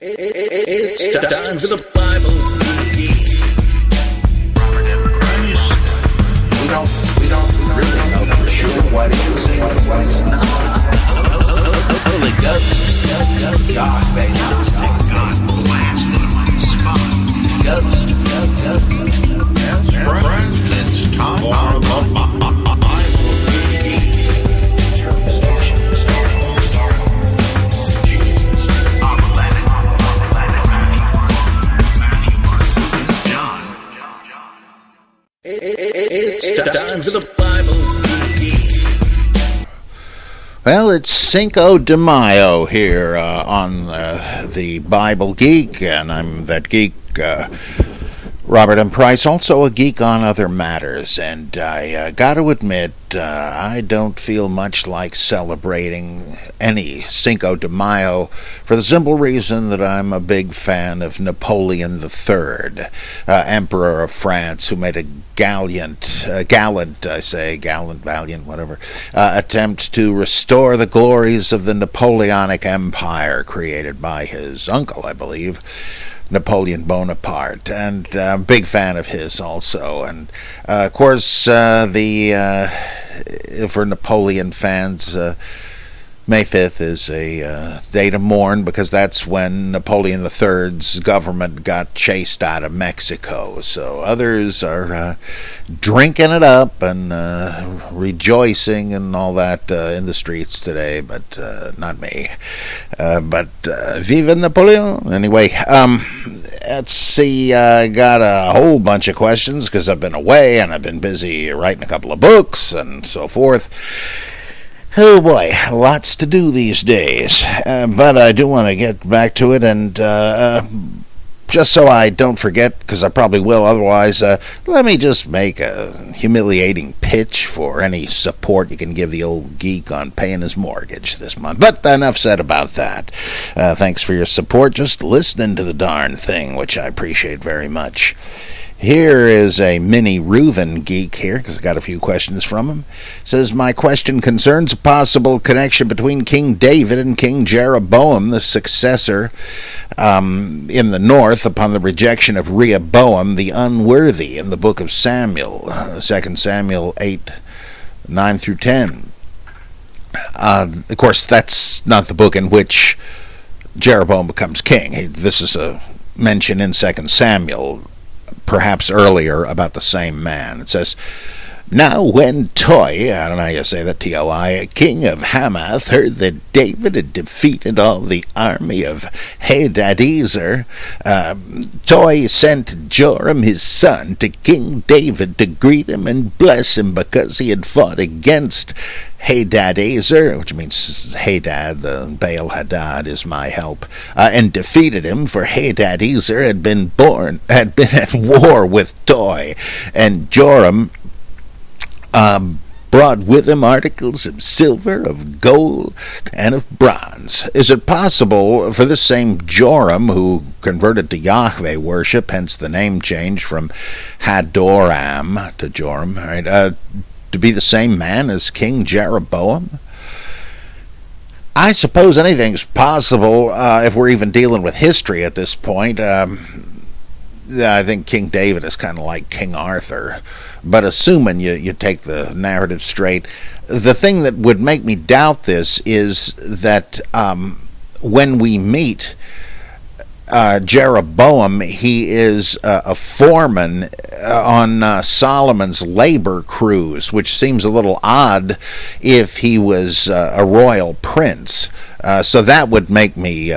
It's time for the Bible Geek. We don't really know for sure what it is and what it's not. Holy Ghost, God, baby, God blasted my spine. Ghost, friends, it's time for the Bible Geek. It's time for the Bible Geek. Well, it's Cinco de Mayo here on the Bible Geek, and I'm that geek, Robert M. Price, also a geek on other matters, and I got to admit, I don't feel much like celebrating any Cinco de Mayo for the simple reason that I'm a big fan of Napoleon III, Emperor of France, who made a valiant attempt to restore the glories of the Napoleonic Empire created by his uncle, I believe, Napoleon Bonaparte, and big fan of his also. And of course, for Napoleon fans, May 5th is a day to mourn because that's when Napoleon III's government got chased out of Mexico. So others are drinking it up and rejoicing and all that in the streets today, but not me. Vive Napoleon! Anyway, let's see, I got a whole bunch of questions because I've been away and I've been busy writing a couple of books and so forth. Oh boy, lots to do these days, but I do want to get back to it, and just so I don't forget, because I probably will otherwise, let me just make a humiliating pitch for any support you can give the old geek on paying his mortgage this month. But enough said about that. Thanks for your support, just listening to the darn thing, which I appreciate very much. Here is a mini Reuven geek here, because I got a few questions from him. Says, my question concerns a possible connection between King David and King Jeroboam, the successor in the north, upon the rejection of Rehoboam the unworthy in the book of Samuel, 2 Samuel 8, 9 through 10. Of course, that's not the book in which Jeroboam becomes king. This is a mention in 2 Samuel, perhaps earlier, about the same man. It says, now when Toi, I don't know how you say that, T-O-I, king of Hamath, heard that David had defeated all the army of Hadadezer, Toi sent Joram his son to King David to greet him and bless him because he had fought against Hadadezer, which means Hadad, the Baal Hadad is my help, and defeated him, for Hadadezer had been at war with Toi, and Joram brought with him articles of silver, of gold, and of bronze. Is it possible for this same Joram, who converted to Yahweh worship, hence the name change from Hadoram to Joram, right, to be the same man as King Jeroboam? I suppose anything's possible if we're even dealing with history at this point. I think King David is kind of like King Arthur. But assuming you take the narrative straight, the thing that would make me doubt this is that when we meet Jeroboam, he is a foreman on Solomon's labor crews, which seems a little odd if he was a royal prince. So that would make me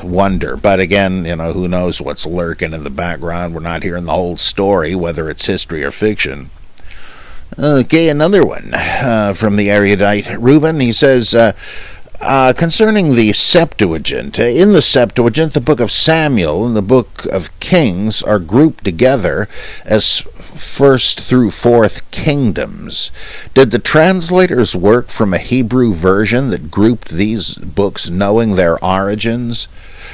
wonder. But again, who knows what's lurking in the background. We're not hearing the whole story, whether it's history or fiction. Okay, another one from the erudite Reuben. He says, concerning the Septuagint, in the Septuagint, the book of Samuel and the book of Kings are grouped together as first through fourth kingdoms. Did the translators work from a Hebrew version that grouped these books knowing their origins?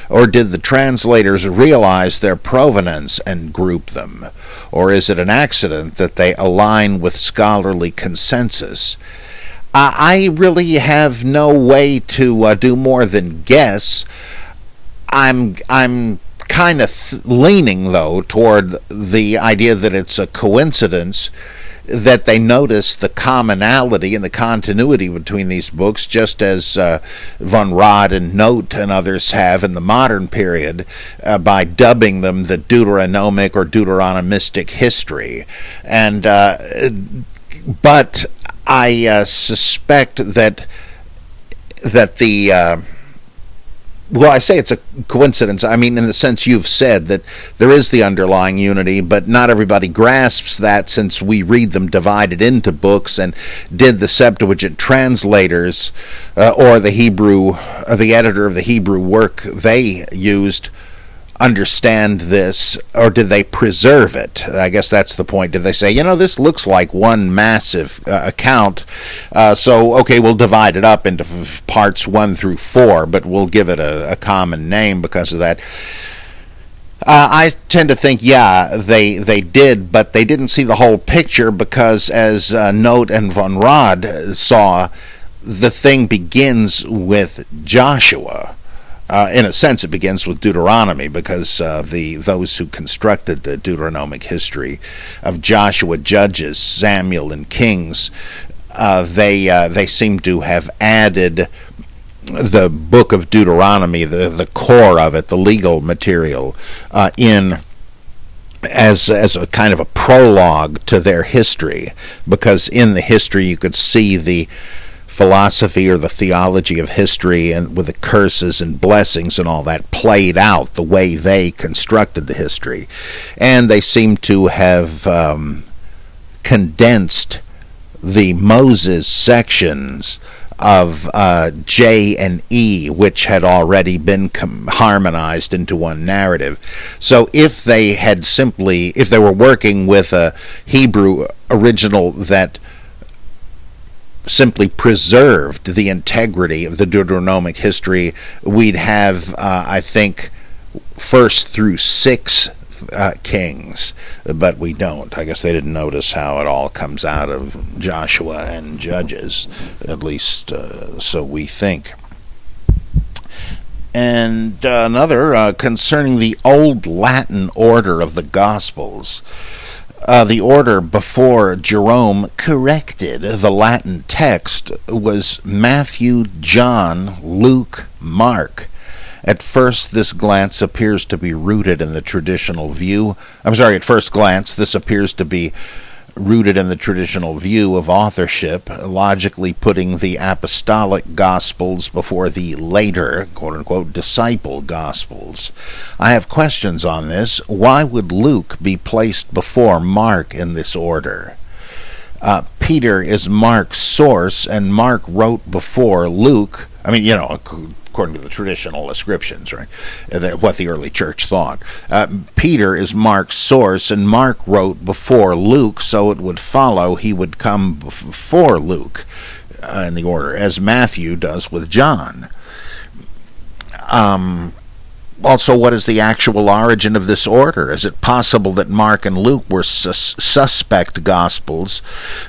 Or did the translators realize their provenance and group them? Or is it an accident that they align with scholarly consensus? I really have no way to do more than guess. I'm kind of leaning, though, toward the idea that it's a coincidence that they notice the commonality and the continuity between these books, just as von Rad and Note and others have in the modern period, by dubbing them the Deuteronomic or Deuteronomistic history. And but I suspect that the well, I say it's a coincidence. I mean, in the sense you've said, that there is the underlying unity, but not everybody grasps that, since we read them divided into books. And did the Septuagint translators or the editor of the Hebrew work they used understand this, or did they preserve it? I guess that's the point. Did they say, this looks like one massive account, so okay, we'll divide it up into parts 1 through 4, but we'll give it a common name because of that? I tend to think, they did, but they didn't see the whole picture, because as Note and von Rad saw, the thing begins with Joshua. In a sense, it begins with Deuteronomy, because those who constructed the Deuteronomic history of Joshua, Judges, Samuel, and Kings, they seem to have added the book of Deuteronomy, the core of it, the legal material, in as a kind of a prologue to their history, because in the history you could see the philosophy or the theology of history, and with the curses and blessings and all that played out the way they constructed the history. And they seem to have condensed the Moses sections of J and E, which had already been harmonized into one narrative. So if they were working with a Hebrew original that simply preserved the integrity of the Deuteronomic history, we'd have, I think, 1st through 6 kings, but we don't. I guess they didn't notice how it all comes out of Joshua and Judges, at least so we think. And another concerning the Old Latin order of the Gospels. The order before Jerome corrected the Latin text was Matthew, John, Luke, Mark. At first glance, this appears to be rooted in the traditional view of authorship, logically putting the apostolic Gospels before the later, quote-unquote, disciple Gospels. I have questions on this. Why would Luke be placed before Mark in this order? Peter is Mark's source, and Mark wrote before Luke. I mean, according to the traditional ascriptions, right? What the early church thought. Peter is Mark's source, and Mark wrote before Luke, so it would follow he would come before Luke in the order, as Matthew does with John. Also, what is the actual origin of this order? Is it possible that Mark and Luke were suspect Gospels,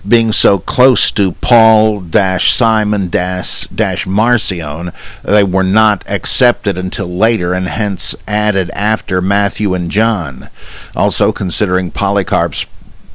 being so close to Paul-Simon-Marcion, they were not accepted until later and hence added after Matthew and John? Also, considering Polycarp's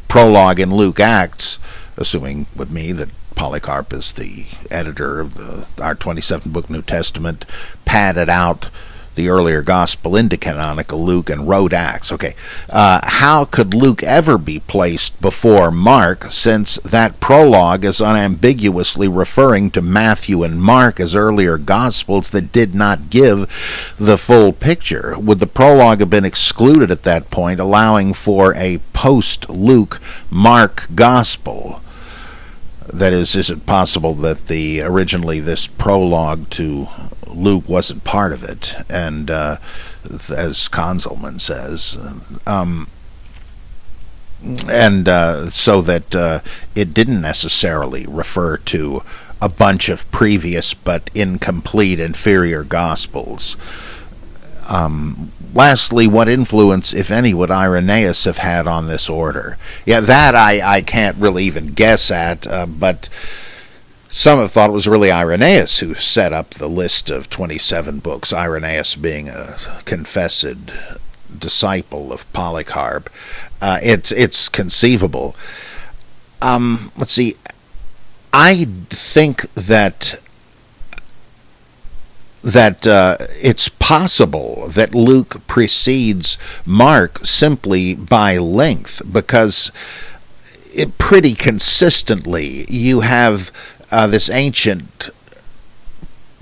prologue in Luke Acts, assuming with me that Polycarp is the editor of our 27th book New Testament, padded out the earlier gospel into canonical Luke and wrote Acts. Okay, how could Luke ever be placed before Mark, since that prologue is unambiguously referring to Matthew and Mark as earlier gospels that did not give the full picture? Would the prologue have been excluded at that point, allowing for a post-Luke Mark gospel? That is it possible that originally this prologue to Luke wasn't part of it, and as Conzelman says, so that it didn't necessarily refer to a bunch of previous but incomplete inferior gospels. Lastly, what influence, if any, would Irenaeus have had on this order? Yeah, that I can't really even guess at, but Some have thought it was really Irenaeus who set up the list of 27 books, Irenaeus being a confessed disciple of Polycarp. It's conceivable. Let's see. I think that it's possible that Luke precedes Mark simply by length, because pretty consistently you have this ancient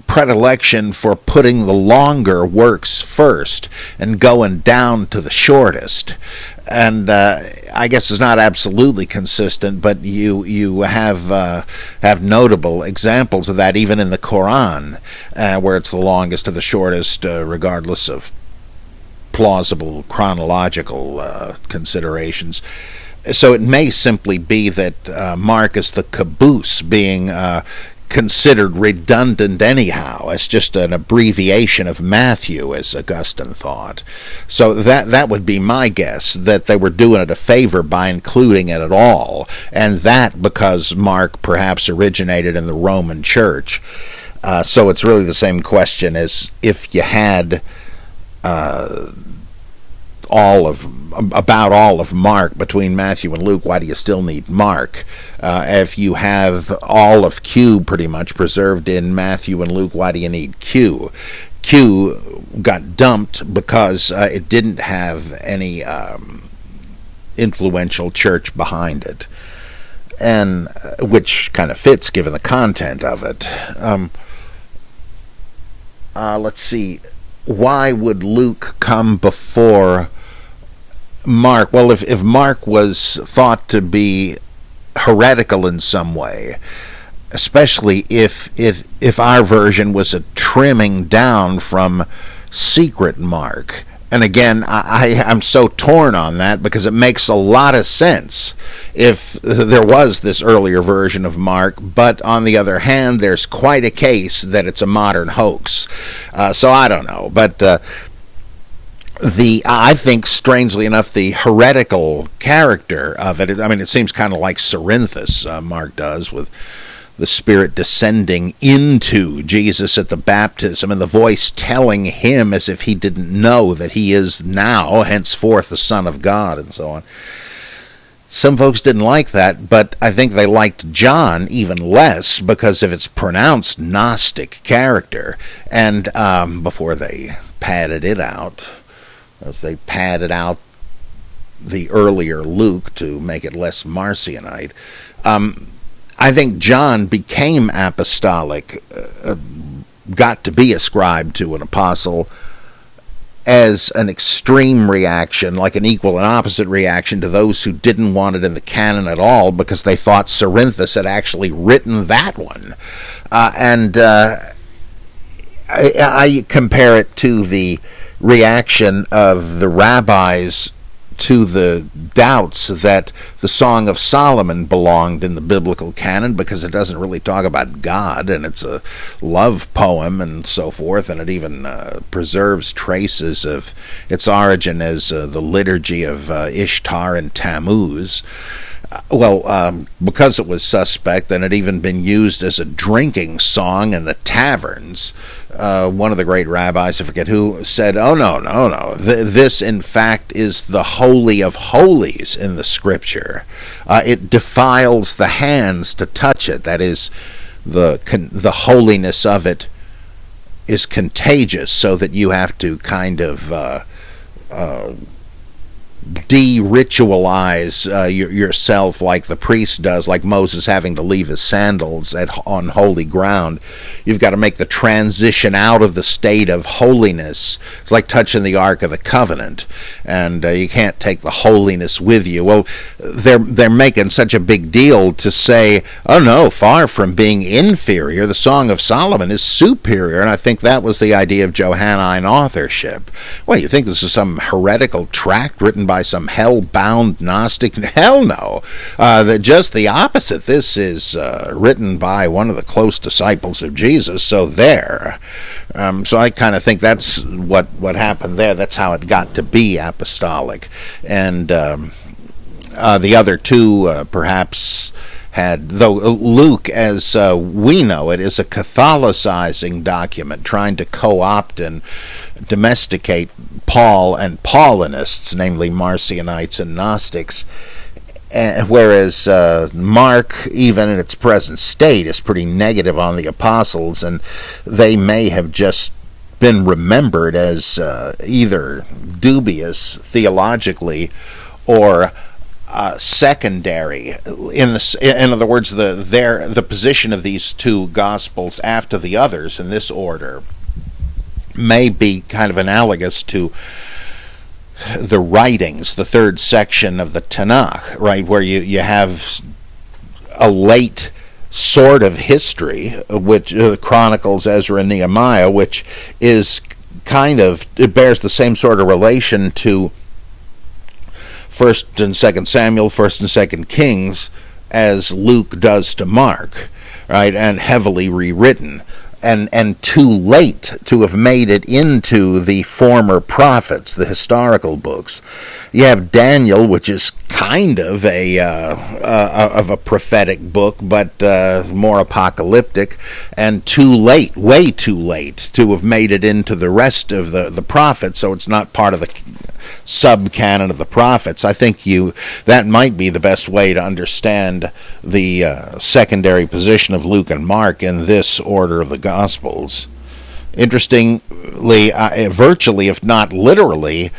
predilection for putting the longer works first and going down to the shortest. And I guess it's not absolutely consistent, but you have notable examples of that even in the Quran, where it's the longest to the shortest, regardless of plausible chronological considerations. So it may simply be that Mark is the caboose, being considered redundant anyhow, as just an abbreviation of Matthew, as Augustine thought. So that would be my guess, that they were doing it a favor by including it at all, and that because Mark perhaps originated in the Roman Church. So it's really the same question as if you had about all of Mark between Matthew and Luke. Why do you still need Mark? If you have all of Q pretty much preserved in Matthew and Luke, why do you need Q? Q got dumped because it didn't have any influential church behind it, and which kind of fits given the content of it. Let's see. Why would Luke come before Mark? Well, if Mark was thought to be heretical in some way, especially if our version was a trimming down from secret Mark. And again, I'm so torn on that, because it makes a lot of sense if there was this earlier version of Mark, but on the other hand, there's quite a case that it's a modern hoax. So I don't know, but I think, strangely enough, the heretical character of it, I mean, it seems kind of like Cerinthus, Mark does, with the Spirit descending into Jesus at the baptism, and the voice telling him as if he didn't know that he is now, henceforth, the Son of God, and so on. Some folks didn't like that, but I think they liked John even less because of its pronounced Gnostic character, and before they padded it out, as they padded out the earlier Luke to make it less Marcionite. I think John became apostolic, got to be ascribed to an apostle, as an extreme reaction, like an equal and opposite reaction to those who didn't want it in the canon at all, because they thought Cerinthus had actually written that one. I compare it to the reaction of the rabbis to the doubts that the Song of Solomon belonged in the biblical canon, because it doesn't really talk about God, and it's a love poem and so forth, and it even preserves traces of its origin as the liturgy of Ishtar and Tammuz. Because it was suspect, and it had even been used as a drinking song in the taverns, one of the great rabbis, I forget who, said, oh, no, this in fact is the Holy of Holies in the Scripture. It defiles the hands to touch it. That is, the holiness of it is contagious, so that you have to kind of de-ritualize yourself like the priest does, like Moses having to leave his sandals on holy ground. You've got to make the transition out of the state of holiness. It's like touching the Ark of the Covenant, and you can't take the holiness with you. Well, they're making such a big deal to say, oh no, far from being inferior, the Song of Solomon is superior, and I think that was the idea of Johannine authorship. Well, you think this is some heretical tract written by some hell-bound Gnostic? Hell no. Just the opposite. This is written by one of the close disciples of Jesus, so there. So I kind of think that's what happened there. That's how it got to be apostolic. And the other two perhaps had, though Luke, as we know it, is a Catholicizing document trying to co-opt and domesticate Paul and Paulinists, namely Marcionites and Gnostics, whereas Mark, even in its present state, is pretty negative on the apostles, and they may have just been remembered as either dubious theologically or secondary. In other words, the position of these two Gospels after the others in this order may be kind of analogous to the writings, the third section of the Tanakh, right, where you have a late sort of history, which chronicles Ezra and Nehemiah, which is it bears the same sort of relation to 1st and 2nd Samuel, 1st and 2nd Kings, as Luke does to Mark, right, and heavily rewritten. And too late to have made it into the former prophets, the historical books. You have Daniel, which is kind of a prophetic book, but more apocalyptic, and too late, way too late, to have made it into the rest of the prophets, so it's not part of the sub-canon of the prophets. I think that might be the best way to understand the secondary position of Luke and Mark in this order of the Gospels. Interestingly, virtually, if not literally,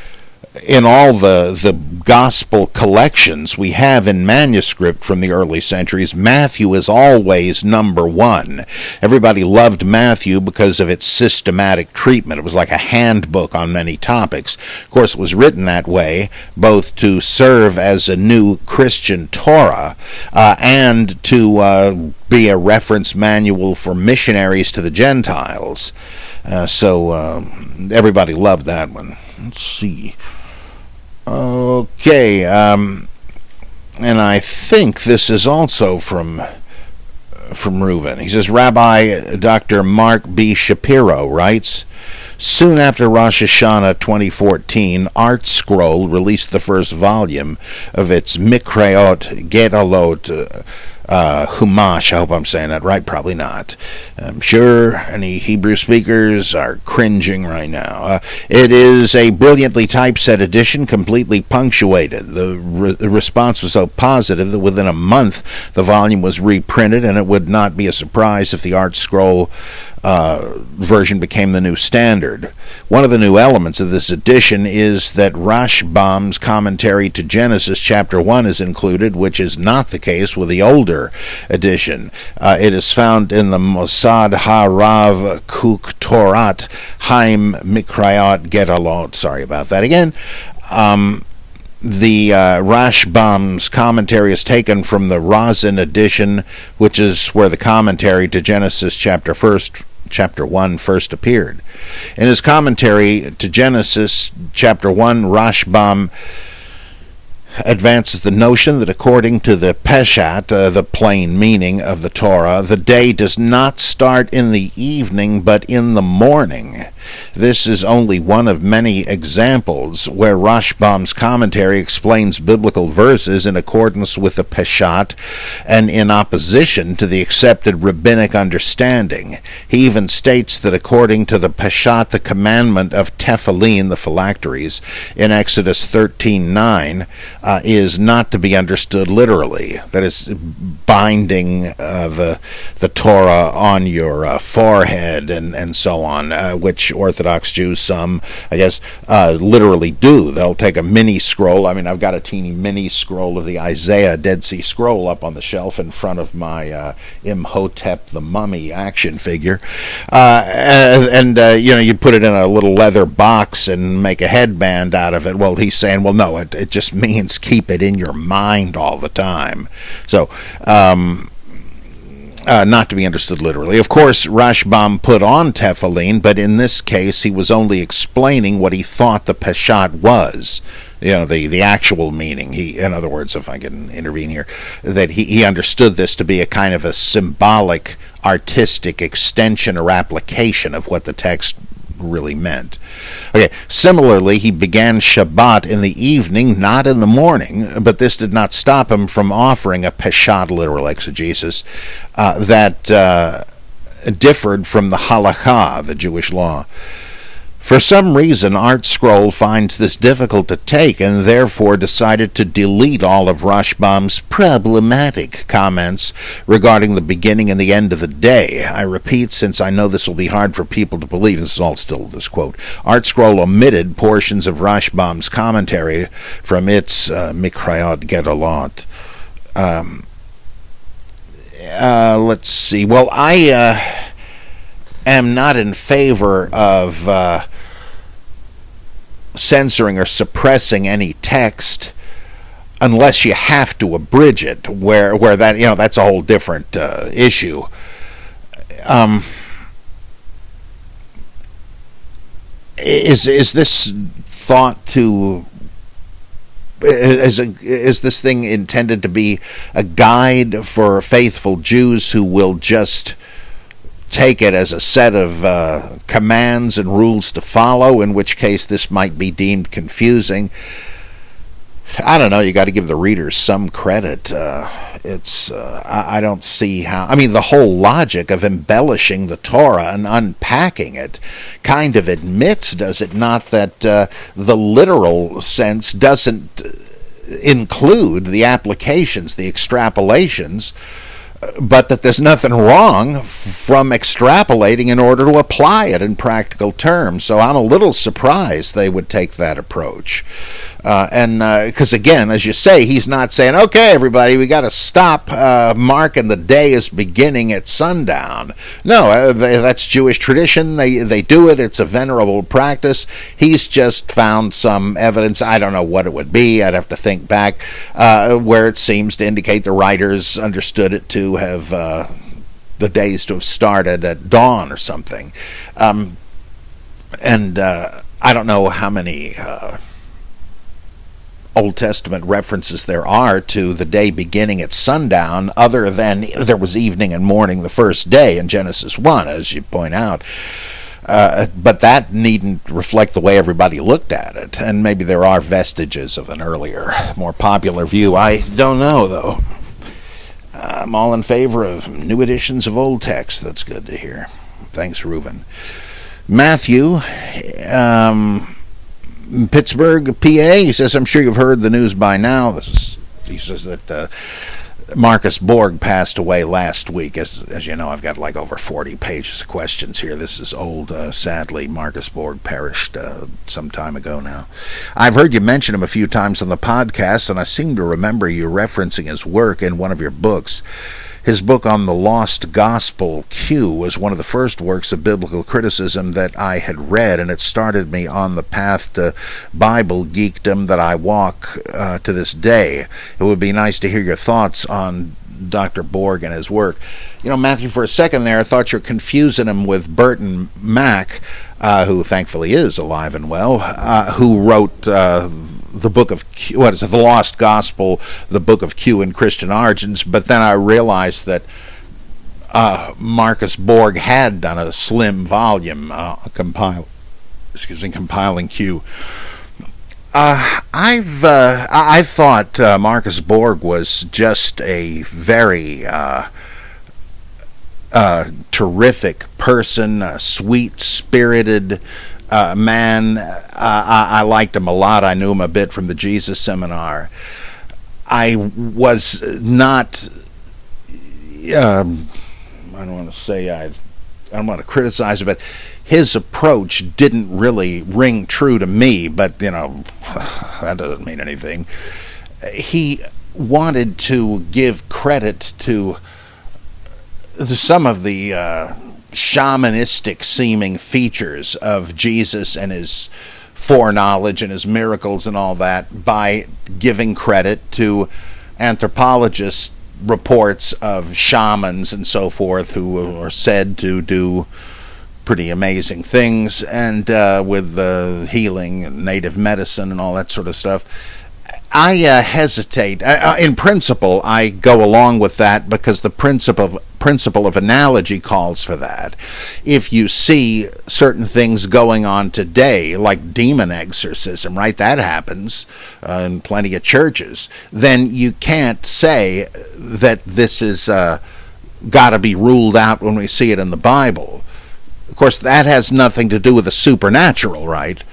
in all the gospel collections we have in manuscript from the early centuries, Matthew is always number one. Everybody loved Matthew because of its systematic treatment. It was like a handbook on many topics. Of course, it was written that way both to serve as a new Christian Torah and to be a reference manual for missionaries to the Gentiles. So everybody loved that one. Let's see. Okay, and I think this is also from Reuven. He says, Rabbi Dr. Mark B. Shapiro writes, soon after Rosh Hashanah 2014, Art Scroll released the first volume of its Mikraot Gedalot Humash. I hope I'm saying that right. Probably not. I'm sure any Hebrew speakers are cringing right now. It is a brilliantly typeset edition, completely punctuated. The response was so positive that within a month the volume was reprinted, and it would not be a surprise if the Art Scroll version became the new standard. One of the new elements of this edition is that Rashbam's commentary to Genesis chapter 1 is included, which is not the case with the older edition. It is found in the Mossad HaRav Kuk Torat Haim Mikrayot Gedalot. Sorry about that again. The Rashbam's commentary is taken from the Razin edition, which is where the commentary to Genesis chapter 1 first appeared. In his commentary to Genesis chapter 1, Rashbam advances the notion that according to the Peshat, the plain meaning of the Torah, the day does not start in the evening but in the morning. This is only one of many examples where Rashbam's commentary explains biblical verses in accordance with the Peshat and in opposition to the accepted rabbinic understanding. He even states that according to the Peshat, the commandment of Tefillin, the phylacteries, in Exodus 13:9, is not to be understood literally. That is, binding the Torah on your forehead and so on, which Orthodox Jews, some, I guess, literally do. They'll take a mini scroll. I mean, I've got a teeny mini scroll of the Isaiah Dead Sea Scroll up on the shelf in front of my Imhotep the Mummy action figure. You put it in a little leather box and make a headband out of it. Well, he's saying, well, no, it just means keep it in your mind all the time. So, not to be understood literally. Of course, Rashbam put on Tefillin, but in this case he was only explaining what he thought the Peshat was. The actual meaning. In other words, if I can intervene here, that he understood this to be a kind of a symbolic, artistic extension or application of what the text really meant. Okay, similarly, he began Shabbat in the evening, not in the morning, but this did not stop him from offering a peshat, literal exegesis, that differed from the halakha, the Jewish law. For some reason, Art Scroll finds this difficult to take and therefore decided to delete all of Rashbam's problematic comments regarding the beginning and the end of the day. I repeat, since I know this will be hard for people to believe, this is all still this quote, Art Scroll omitted portions of Rashbam's commentary from its Mikrayot Gedolot. Let's see. Well, I am not in favor of censoring or suppressing any text unless you have to abridge it, where that, that's a whole different issue. Is this thought to is this thing intended to be a guide for faithful Jews who will just take it as a set of commands and rules to follow, in which case this might be deemed confusing? I don't know. You got to give the readers some credit. I don't see how. I mean, the whole logic of embellishing the Torah and unpacking it kind of admits, does it not, that the literal sense doesn't include the applications, the extrapolations, but that there's nothing wrong from extrapolating in order to apply it in practical terms. So I'm a little surprised they would take that approach. Because again, as you say, he's not saying, okay, everybody, we got to stop marking the day as beginning at sundown. No, that's Jewish tradition. They do it. It's a venerable practice. He's just found some evidence. I don't know what it would be. I'd have to think back, where it seems to indicate the writers understood it to have the days to have started at dawn or something. I don't know how many Old Testament references there are to the day beginning at sundown, other than there was evening and morning the first day in Genesis 1, as you point out. But that needn't reflect the way everybody looked at it, and maybe there are vestiges of an earlier, more popular view. I don't know, though. I'm all in favor of new editions of old text. That's good to hear. Thanks, Reuben. Matthew, Pittsburgh, PA, he says, I'm sure you've heard the news by now. He says that Marcus Borg passed away last week. As you know, I've got like over 40 pages of questions here. This is old. Sadly, Marcus Borg perished some time ago now. I've heard you mention him a few times on the podcast, and I seem to remember you referencing his work in one of your books. His book on the Lost Gospel, Q, was one of the first works of biblical criticism that I had read, and it started me on the path to Bible geekdom that I walk to this day. It would be nice to hear your thoughts on Dr. Borg and his work. You know, Matthew, for a second there, I thought you're confusing him with Burton Mack, who thankfully is alive and well, who wrote the book of Q, The Lost Gospel, the book of Q and Christian Origins. But then I realized that Marcus Borg had done a slim volume compiling Q. I thought Marcus Borg was just a very terrific person, a sweet-spirited man. I liked him a lot. I knew him a bit from the Jesus Seminar. I was not, I don't want to criticize him, but his approach didn't really ring true to me, but, that doesn't mean anything. He wanted to give credit to some of the shamanistic seeming features of Jesus and his foreknowledge and his miracles and all that by giving credit to anthropologists' reports of shamans and so forth who are said to do pretty amazing things, and with healing and native medicine and all that sort of stuff. I hesitate. In principle, I go along with that because the principle of analogy calls for that. If you see certain things going on today, like demon exorcism, right? That happens in plenty of churches. Then you can't say that this is got to be ruled out when we see it in the Bible. Of course, that has nothing to do with the supernatural, right?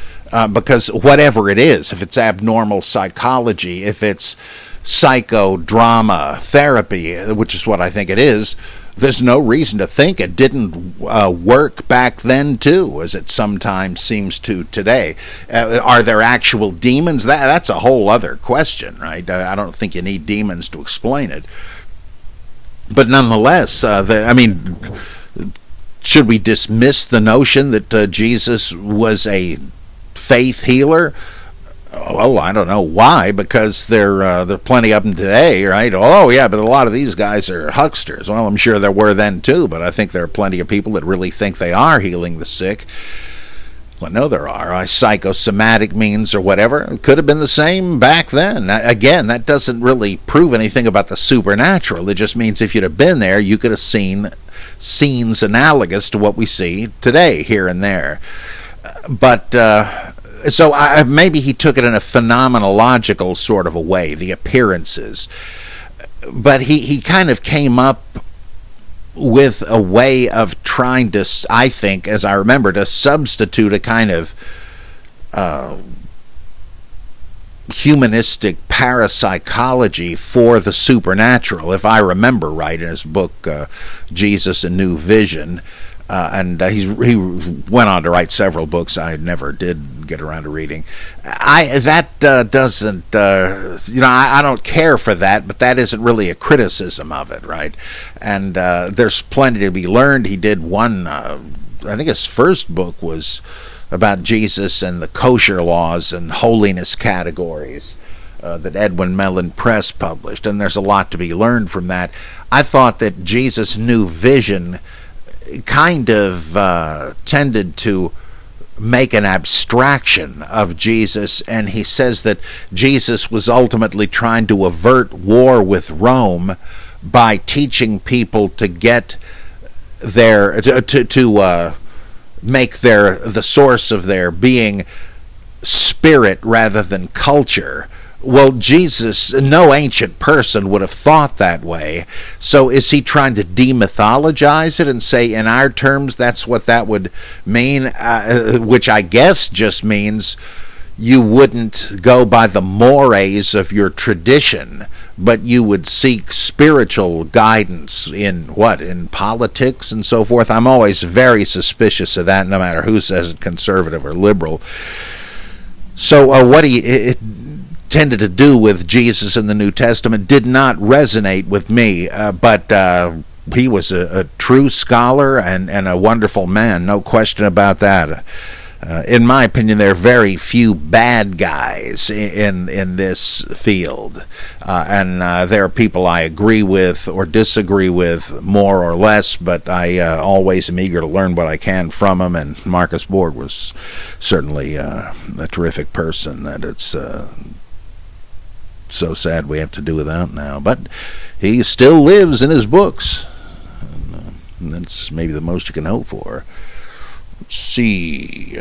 Because whatever it is, if it's abnormal psychology, if it's psychodrama therapy, which is what I think it is, there's no reason to think it didn't work back then too, as it sometimes seems to today. Are there actual demons? That's a whole other question, right? I don't think you need demons to explain it. But nonetheless, should we dismiss the notion that Jesus was a faith healer? Well, I don't know why, because there are plenty of them today, right? Oh, yeah, but a lot of these guys are hucksters. Well, I'm sure there were then too, but I think there are plenty of people that really think they are healing the sick. Well, no, there are. Psychosomatic means or whatever. It could have been the same back then. Again, that doesn't really prove anything about the supernatural. It just means if you'd have been there, you could have seen scenes analogous to what we see today, here and there. But so maybe he took it in a phenomenological sort of a way, the appearances. But he kind of came up with a way of trying to, I think, as I remember, to substitute a kind of humanistic parapsychology for the supernatural, if I remember right, in his book, Jesus, A New Vision. And he went on to write several books I never did get around to reading. I don't care for that, but that isn't really a criticism of it, right? And there's plenty to be learned. He did one, I think his first book was about Jesus and the kosher laws and holiness categories that Edwin Mellon Press published, and there's a lot to be learned from that. I thought that Jesus' New Vision kind of tended to make an abstraction of Jesus, and he says that Jesus was ultimately trying to avert war with Rome by teaching people to get their to make the source of their being spirit rather than culture. Well, Jesus, no ancient person would have thought that way. So is he trying to demythologize it and say, in our terms, that's what that would mean? Which I guess just means you wouldn't go by the mores of your tradition, but you would seek spiritual guidance in politics and so forth. I'm always very suspicious of that, no matter who says it, conservative or liberal. So what he tended to do with Jesus in the New Testament did not resonate with me, but he was a true scholar and a wonderful man, no question about that. In my opinion, there are very few bad guys in this field, and there are people I agree with or disagree with more or less, but I always am eager to learn what I can from them, and Marcus Borg was certainly a terrific person that it's so sad we have to do without now, but he still lives in his books, and that's maybe the most you can hope for. Let's see.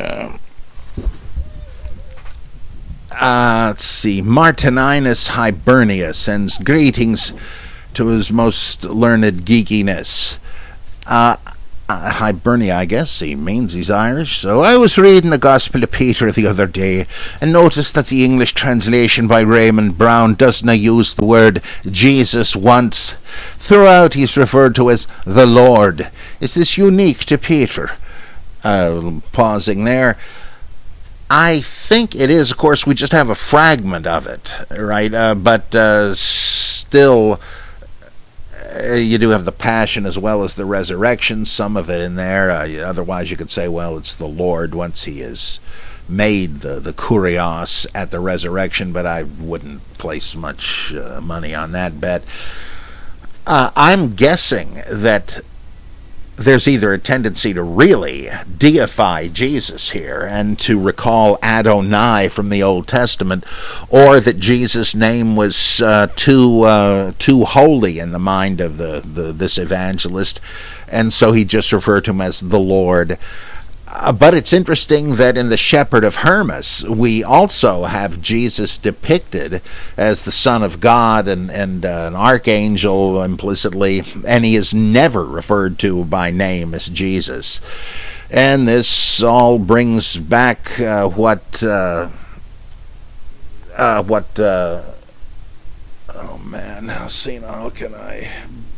Martininus Hibernia sends greetings to his most learned geekiness. Hibernia, I guess he means he's Irish. So I was reading the Gospel of Peter the other day and noticed that the English translation by Raymond Brown does not use the word Jesus once. Throughout he's referred to as the Lord. Is this unique to Peter? Pausing there. I think it is. Of course, we just have a fragment of it, right? But still, you do have the passion as well as the resurrection, some of it in there. Otherwise, you could say, well, it's the Lord once he is made the kurios at the resurrection, but I wouldn't place much money on that bet. I'm guessing that there's either a tendency to really deify Jesus here and to recall Adonai from the Old Testament, or that Jesus' name was too holy in the mind of this evangelist, and so he just referred to him as the Lord. But it's interesting that in the Shepherd of Hermas, we also have Jesus depicted as the Son of God and an archangel implicitly, and he is never referred to by name as Jesus. And this all brings back oh man, how can I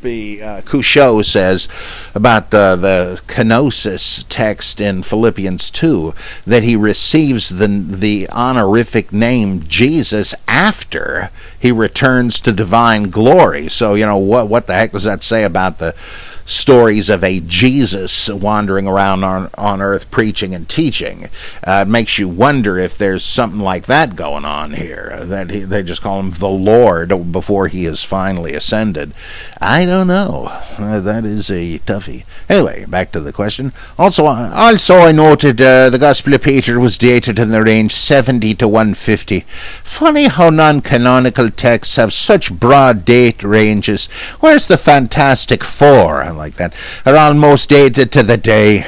be? Couchot says about the kenosis text in Philippians 2 that he receives the honorific name Jesus after he returns to divine glory. So, what the heck does that say about the stories of a Jesus wandering around on earth preaching and teaching? It makes you wonder if there's something like that going on here, that they just call him the Lord before he is finally ascended. I don't know. That is a toughie. Anyway, back to the question. Also I noted the Gospel of Peter was dated in the range 70 to 150. Funny how non-canonical texts have such broad date ranges. Where's the Fantastic Four? I like that. Are almost dated to the day.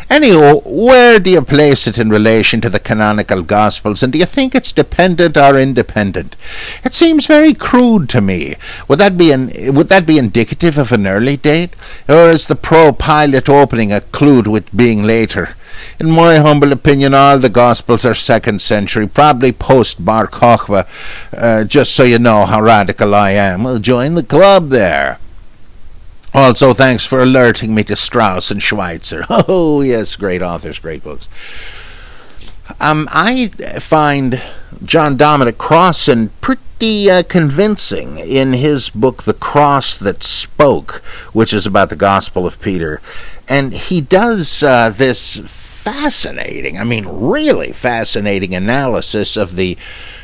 Anyhow, where do you place it in relation to the canonical Gospels, and do you think it's dependent or independent? It seems very crude to me. Would that be indicative of an early date, or is the pro-Pilate opening a clue to it being later? In my humble opinion, all the Gospels are 2nd century, probably post-Bar Kokhba. Just so you know how radical I am. Well, join the club there. Also, thanks for alerting me to Strauss and Schweitzer. Oh, yes, great authors, great books. I find John Dominic Crossan pretty convincing in his book, The Cross That Spoke, which is about the Gospel of Peter. And he does this fascinating, really fascinating analysis of the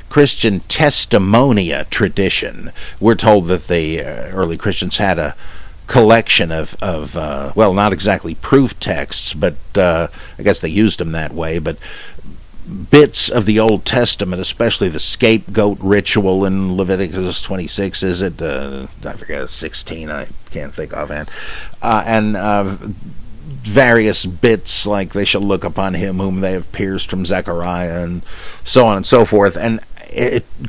Christian testimonia tradition. We're told that the early Christians had a collection of not exactly proof texts, but I guess they used them that way, but bits of the Old Testament, especially the scapegoat ritual in Leviticus 26, is it? I forget, 16, I can't think offhand. And various bits like they shall look upon him whom they have pierced from Zechariah, and so on and so forth. And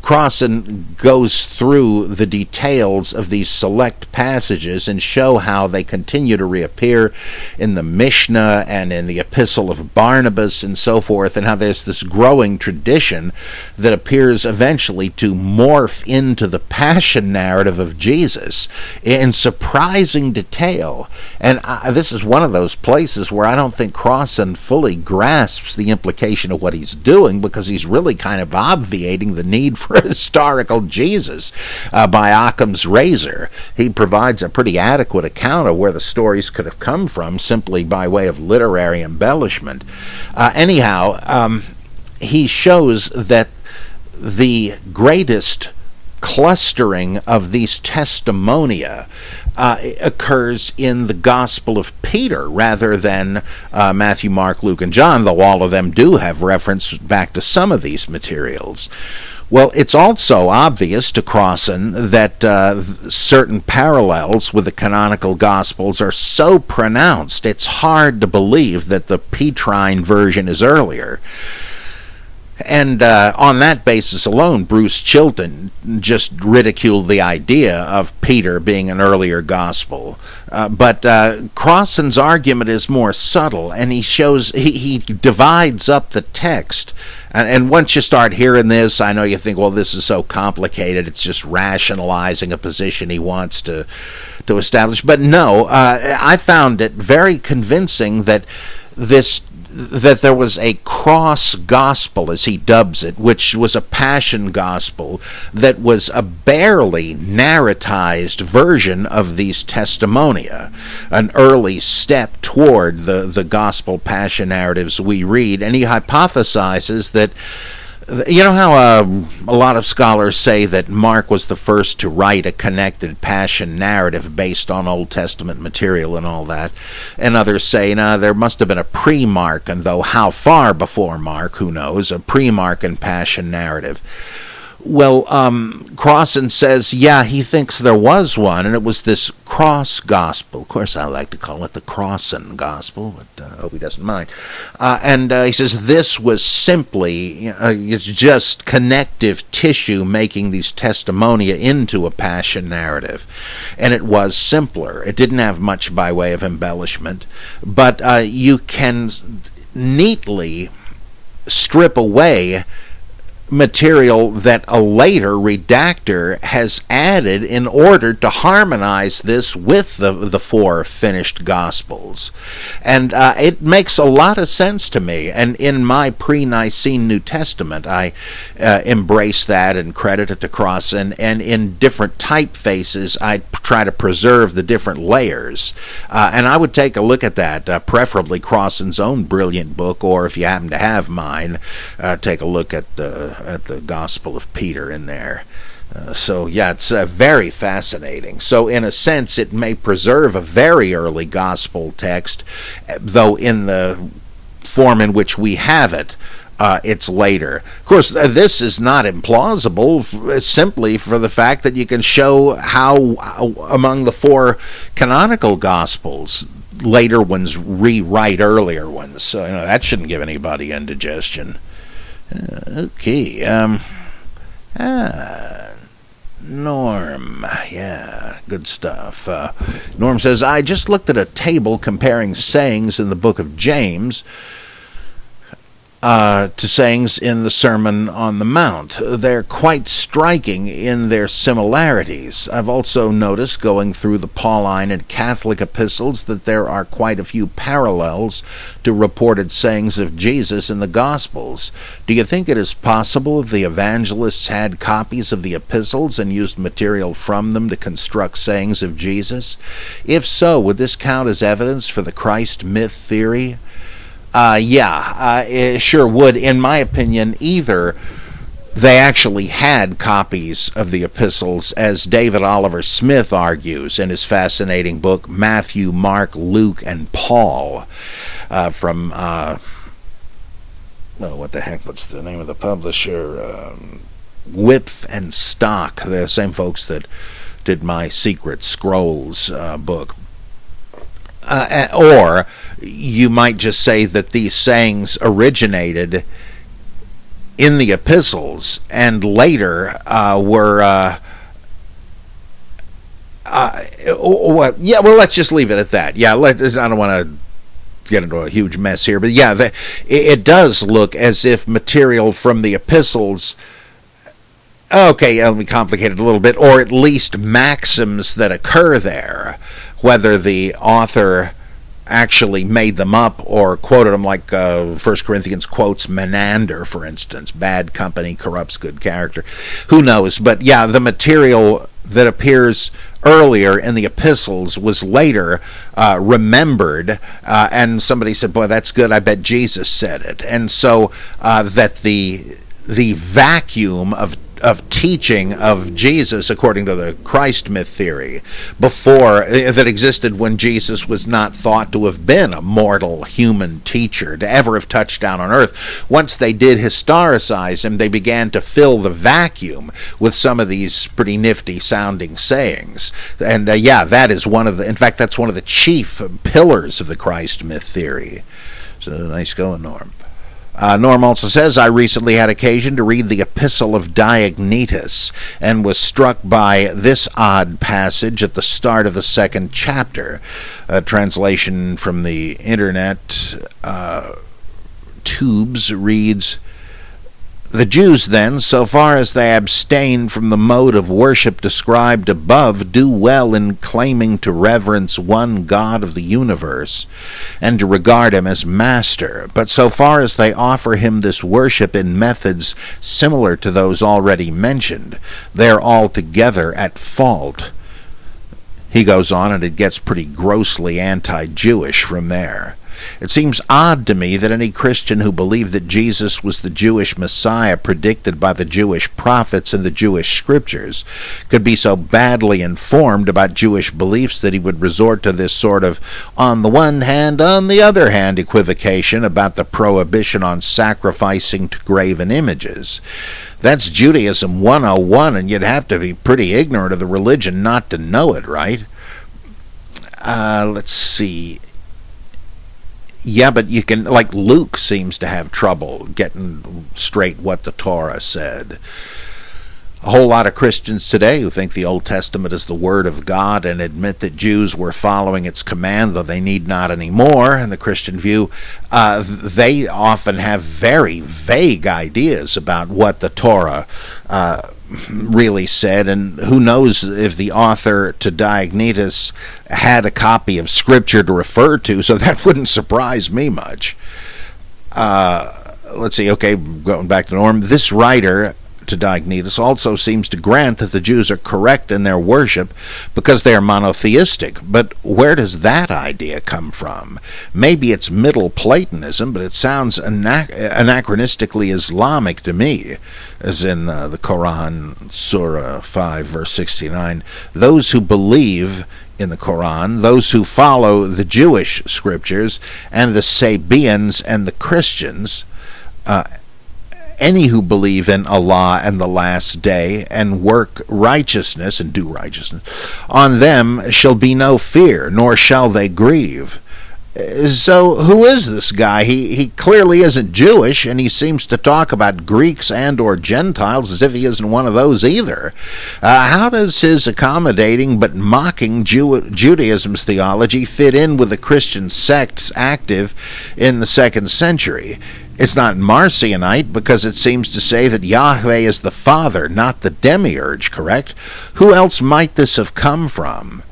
Crossan goes through the details of these select passages and show how they continue to reappear in the Mishnah and in the Epistle of Barnabas and so forth, and how there's this growing tradition that appears eventually to morph into the passion narrative of Jesus in surprising detail. And this is one of those places where I don't think Crossan fully grasps the implication of what he's doing, because he's really kind of obviating the need for a historical Jesus by Occam's razor. He provides a pretty adequate account of where the stories could have come from simply by way of literary embellishment. He shows that the greatest clustering of these testimonia occurs in the Gospel of Peter rather than Matthew, Mark, Luke, and John, though all of them do have reference back to some of these materials. Well, it's also obvious to Crossan that certain parallels with the canonical Gospels are so pronounced it's hard to believe that the Petrine version is earlier. And on that basis alone, Bruce Chilton just ridiculed the idea of Peter being an earlier gospel. But Crossan's argument is more subtle, and he divides up the text. And once you start hearing this, I know you think, well, this is so complicated, it's just rationalizing a position he wants to establish. But no, I found it very convincing that there was a cross gospel, as he dubs it, which was a passion gospel that was a barely narratized version of these testimonia, an early step toward the gospel passion narratives we read. And he hypothesizes that You know how a lot of scholars say that Mark was the first to write a connected passion narrative based on Old Testament material and all that, and others say, no, there must have been a pre-Mark, and though how far before Mark, who knows, a pre-Mark and passion narrative. Well, Crossan says, yeah, he thinks there was one, and it was this cross gospel. Of course, I like to call it the Crossan gospel, but I hope he doesn't mind. And he says this was simply, it's just connective tissue making these testimonia into a passion narrative. And it was simpler. It didn't have much by way of embellishment, but you can neatly strip away material that a later redactor has added in order to harmonize this with the four finished Gospels. And it makes a lot of sense to me. And in my pre-Nicene New Testament, I embrace that and credit it to Crossan. And in different typefaces, I try to preserve the different layers. And I would take a look at that, preferably Crossan's own brilliant book, or if you happen to have mine, take a look at the Gospel of Peter in there. So yeah, it's very fascinating. So in a sense, it may preserve a very early gospel text, though in the form in which we have it, it's later. Of course, this is not implausible, simply for the fact that you can show how among the four canonical gospels, later ones rewrite earlier ones. So that shouldn't give anybody indigestion. Okay. Norm. Yeah, good stuff. Norm says, I just looked at a table comparing sayings in the book of James to sayings in the Sermon on the Mount. They're quite striking in their similarities. I've also noticed, going through the Pauline and Catholic epistles, that there are quite a few parallels to reported sayings of Jesus in the Gospels. Do you think it is possible the evangelists had copies of the epistles and used material from them to construct sayings of Jesus? If so, would this count as evidence for the Christ myth theory? It sure would. In my opinion, either they actually had copies of the epistles, as David Oliver Smith argues in his fascinating book, Matthew, Mark, Luke, and Paul, from, what's the name of the publisher? Wipf and Stock, the same folks that did my Secret Scrolls book. Or you might just say that these sayings originated in the epistles and later were let's just leave it at that. I don't want to get into a huge mess here, but it does look as if material from the epistles, let me complicate it a little bit, or at least maxims that occur there, whether the author actually made them up or quoted them, like 1 Corinthians quotes Menander, for instance, bad company corrupts good character. Who knows? But the material that appears earlier in the epistles was later remembered, and somebody said, boy, that's good, I bet Jesus said it. And so that the vacuum of teaching of Jesus, according to the Christ myth theory, before that existed when Jesus was not thought to have been a mortal human teacher, to ever have touched down on earth. Once they did historicize him, they began to fill the vacuum with some of these pretty nifty sounding sayings. And that is that's one of the chief pillars of the Christ myth theory. So nice going, Norm. Norm also says, I recently had occasion to read the Epistle of Diognetus and was struck by this odd passage at the start of the second chapter. A translation from the internet tubes reads, the Jews then, so far as they abstain from the mode of worship described above, do well in claiming to reverence one God of the universe, and to regard him as master. But so far as they offer him this worship in methods similar to those already mentioned, they are altogether at fault. He goes on, and it gets pretty grossly anti-Jewish from there. It seems odd to me that any Christian who believed that Jesus was the Jewish Messiah predicted by the Jewish prophets and the Jewish scriptures could be so badly informed about Jewish beliefs that he would resort to this sort of on the one hand, on the other hand equivocation about the prohibition on sacrificing to graven images. That's Judaism 101, and you'd have to be pretty ignorant of the religion not to know it, right? Let's see. Yeah, but you can, like Luke seems to have trouble getting straight what the Torah said. A whole lot of Christians today who think the Old Testament is the Word of God and admit that Jews were following its command, though they need not anymore. In the Christian view, they often have very vague ideas about what the Torah really said, and who knows if the author to Diognetus had a copy of Scripture to refer to, so that wouldn't surprise me much. Let's see, okay, going back to Norm, this writer to Diognetus also seems to grant that the Jews are correct in their worship because they are monotheistic. But where does that idea come from? Maybe it's Middle Platonism, but it sounds anachronistically Islamic to me, as in the Quran, Surah 5, verse 69. Those who believe in the Quran, those who follow the Jewish scriptures, and the Sabians and the Christians, any who believe in Allah and the last day and work righteousness and do righteousness, on them shall be no fear, nor shall they grieve. So who is this guy? He clearly isn't Jewish, and he seems to talk about Greeks and or Gentiles as if he isn't one of those either. How does his accommodating but mocking Judaism's theology fit in with the Christian sects active in the 2nd century? It's not Marcionite because it seems to say that Yahweh is the Father, not the demiurge, correct? Who else might this have come from?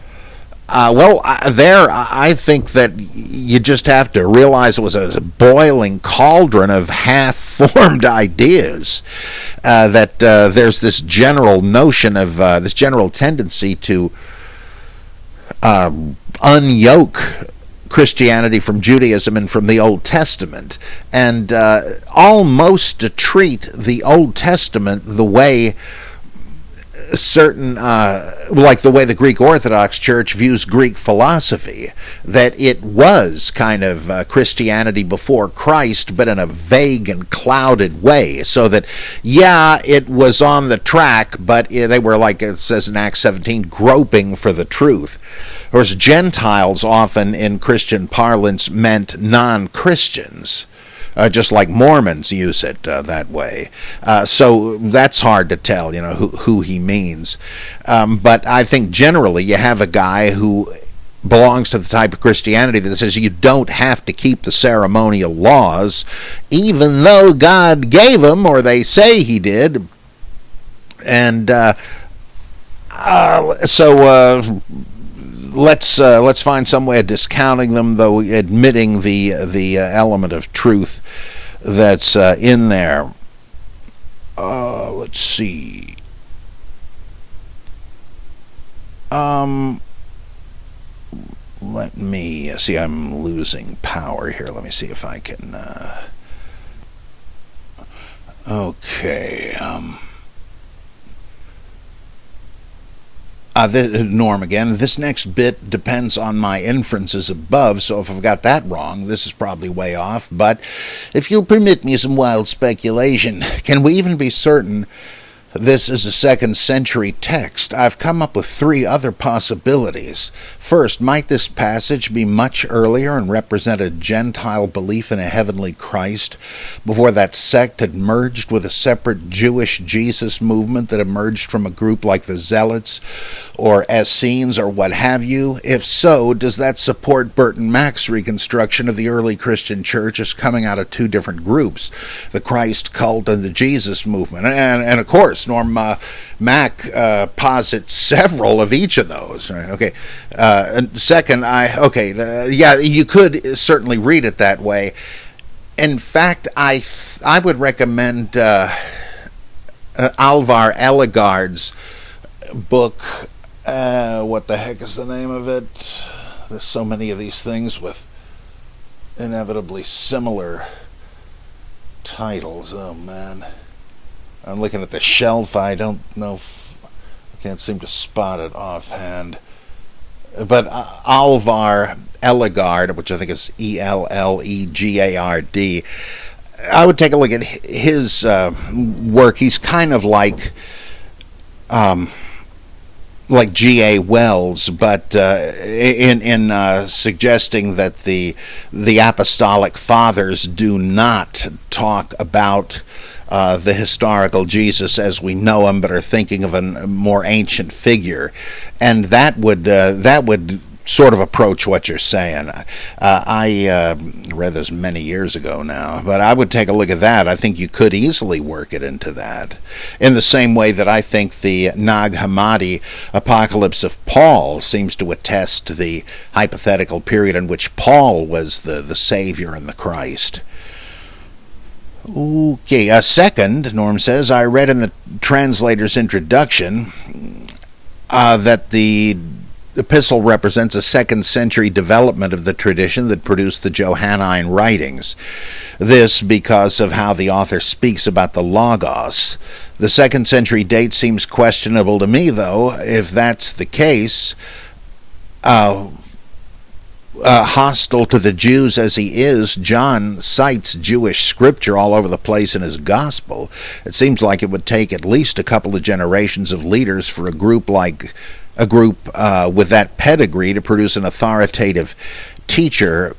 I think that you just have to realize it was a boiling cauldron of half-formed ideas, that there's this general notion of, this general tendency to unyoke Christianity from Judaism and from the Old Testament, and almost to treat the Old Testament the way certain, like the way the Greek Orthodox Church views Greek philosophy, that it was kind of Christianity before Christ, but in a vague and clouded way, so that, yeah, it was on the track, but they were, like it says in Acts 17, groping for the truth. Whereas Gentiles often in Christian parlance meant non-Christians, just like Mormons use it that way. So that's hard to tell, who he means. But I think generally you have a guy who belongs to the type of Christianity that says you don't have to keep the ceremonial laws, even though God gave them, or they say he did. And let's find some way of discounting them, though admitting the element of truth that's in there. Let's see. Let me see. I'm losing power here. Let me see if I can. Okay. Norm again. This next bit depends on my inferences above, so if I've got that wrong, this is probably way off. But if you'll permit me some wild speculation, can we even be certain this is a 2nd century text? I've come up with 3 other possibilities. First, might this passage be much earlier and represent a Gentile belief in a heavenly Christ before that sect had merged with a separate Jewish Jesus movement that emerged from a group like the Zealots or Essenes or what have you? If so, does that support Burton Mack's reconstruction of the early Christian church as coming out of 2 different groups, the Christ cult and the Jesus movement? And of course, Norm Mack posits several of each of those. Right? Okay. And second, you could certainly read it that way. In fact, I would recommend Alvar Ellegard's book. What the heck is the name of it? There's so many of these things with inevitably similar titles. Oh man, I'm looking at the shelf. I don't know if I can't seem to spot it offhand. But Alvar Ellegard, which I think is Ellegard, I would take a look at his work. He's kind of like G.A. Wells, but in suggesting that the apostolic fathers do not talk about the historical Jesus as we know him, but are thinking of a more ancient figure, and that would sort of approach what you're saying. I read this many years ago now, but I would take a look at that. I think you could easily work it into that, in the same way that I think the Nag Hammadi Apocalypse of Paul seems to attest to the hypothetical period in which Paul was the Savior and the Christ. Okay, a second, Norm says, I read in the translator's introduction that the epistle represents a 2nd century development of the tradition that produced the Johannine writings. This because of how the author speaks about the Logos. The 2nd century date seems questionable to me, though. If that's the case, hostile to the Jews as he is, John cites Jewish scripture all over the place in his gospel. It seems like it would take at least a couple of generations of leaders for a group with that pedigree to produce an authoritative teacher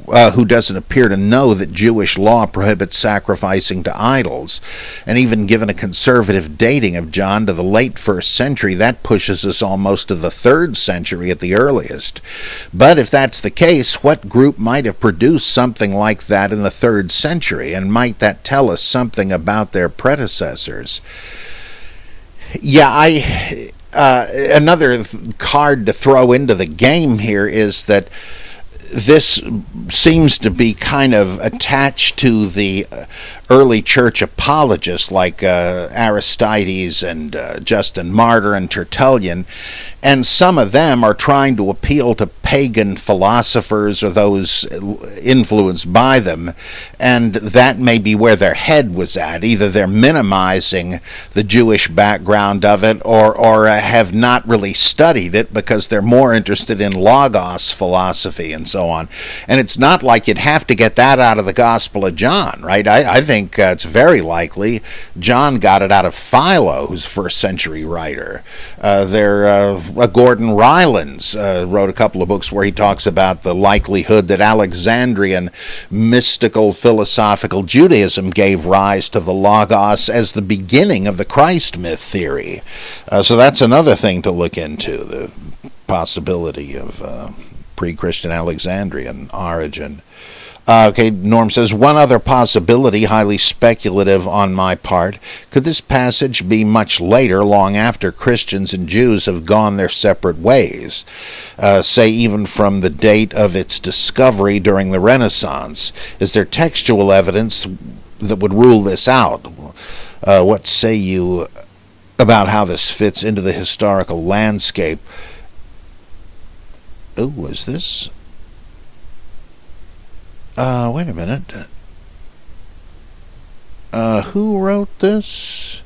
who doesn't appear to know that Jewish law prohibits sacrificing to idols. And even given a conservative dating of John to the late 1st century, that pushes us almost to the 3rd century at the earliest. But if that's the case, what group might have produced something like that in the 3rd century? And might that tell us something about their predecessors? Yeah, another card to throw into the game here is that this seems to be kind of attached to the early church apologists like Aristides and Justin Martyr and Tertullian, and some of them are trying to appeal to pagan philosophers or those influenced by them, and that may be where their head was at. Either they're minimizing the Jewish background of it or have not really studied it because they're more interested in Logos philosophy and so on. And it's not like you'd have to get that out of the Gospel of John, right? I think it's very likely John got it out of Philo, who's a 1st century writer. Gordon Rylands wrote a couple of books where he talks about the likelihood that Alexandrian mystical philosophical Judaism gave rise to the Logos as the beginning of the Christ myth theory. So that's another thing to look into, the possibility of pre-Christian Alexandrian origin. Okay, Norm says, one other possibility, highly speculative on my part. Could this passage be much later, long after Christians and Jews have gone their separate ways? Say even from the date of its discovery during the Renaissance. Is there textual evidence that would rule this out? What say you about how this fits into the historical landscape? Oh, was this? Wait a minute. Who wrote this?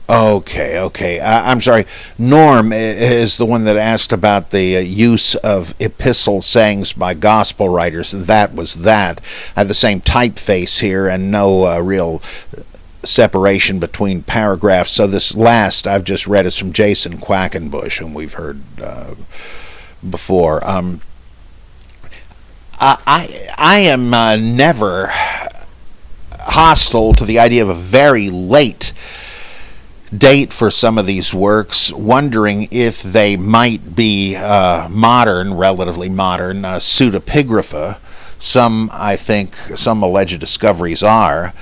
Okay. I'm sorry. Norm is the one that asked about the use of epistle sayings by gospel writers. That was that. I have the same typeface here and no real separation between paragraphs. So this last I've just read is from Jason Quackenbush, whom we've heard before. I am never hostile to the idea of a very late date for some of these works, wondering if they might be relatively modern, pseudepigrapha. Some, I think, some alleged discoveries are.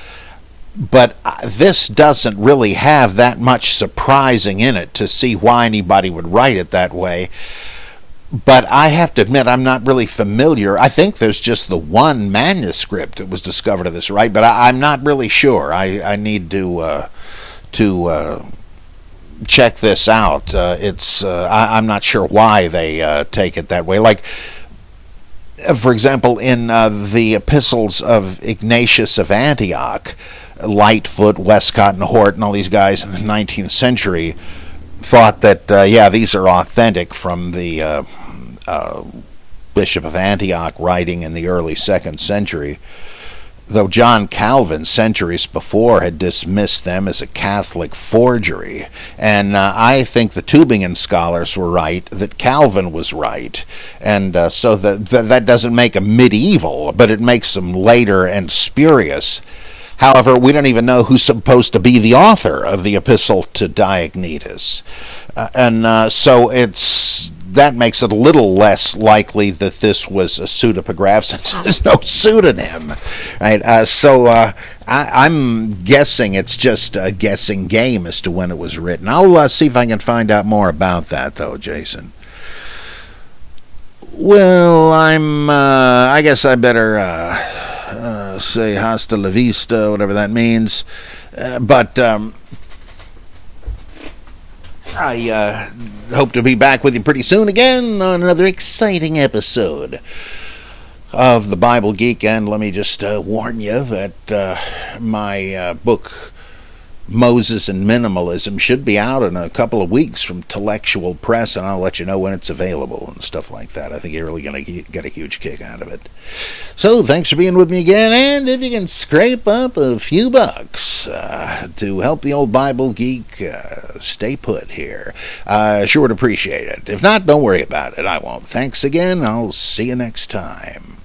But this doesn't really have that much surprising in it to see why anybody would write it that way. But I have to admit, I'm not really familiar. I think there's just the one manuscript that was discovered of this, right? But I'm not really sure. I need to check this out. I'm not sure why they take it that way. Like, for example, in the epistles of Ignatius of Antioch, Lightfoot, Westcott, and Hort, and all these guys in the 19th century thought that, these are authentic from the Bishop of Antioch writing in the early 2nd century, though John Calvin, centuries before, had dismissed them as a Catholic forgery. And I think the Tübingen scholars were right, that Calvin was right. And so that doesn't make them medieval, but it makes them later and spurious. However, we don't even know who's supposed to be the author of the epistle to Diognetus. So that makes it a little less likely that this was a pseudepigraph, since there's no pseudonym. Right? I'm guessing it's just a guessing game as to when it was written. I'll see if I can find out more about that, though, Jason. Well, I guess I better say hasta la vista, whatever that means. But I hope to be back with you pretty soon again on another exciting episode of the Bible Geek. And let me just warn you that my book Moses and Minimalism should be out in a couple of weeks from Intellectual Press, and I'll let you know when it's available and stuff like that. I think you're really going to get a huge kick out of it. So thanks for being with me again, and if you can scrape up a few bucks to help the old Bible Geek stay put here, sure would appreciate it. If not, don't worry about it. I won't. Thanks again. I'll see you next time.